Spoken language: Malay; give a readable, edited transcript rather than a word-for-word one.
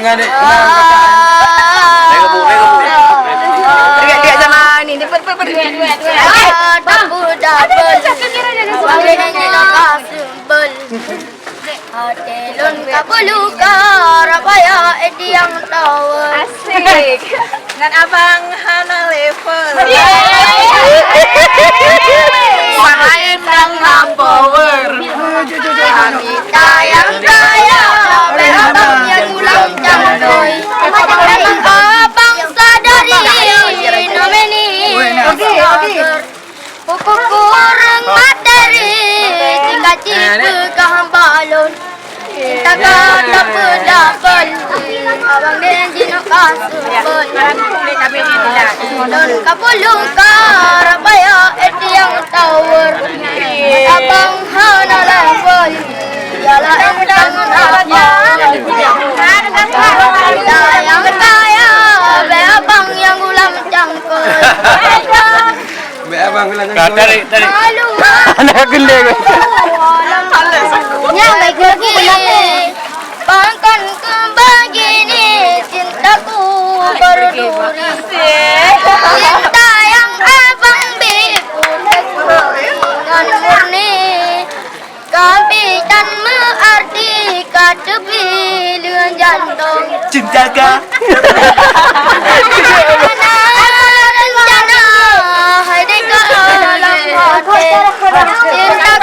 dengan adik bacaan. Dia sama ni. Dia per. Hotelun kabuluka Rabaya Ediang Tower. Asik. Dengan abang Hana level. Samain dengan power. Kami tayang berabang yang ulang jangkoi. Abang sadari nomeni. Pukul kurang materi jika cipu kehambalun. Kita kata pedapel abang denji nak kasubel. Don kapulung Karabaya Ediang Tower. Abang Hana level. Yala endang raja. Yang kaya be abang yang ulam jangkol. Abang bilang Tarik. Anak gede ke? Yang baik lagi. Bangkan ke begini cintaku berduri. Cinta yang abang bikun dengan murni. Kami dan mengerti katepi dengan jantung. cintaga. Rencana hai deka dalam hati. Cinta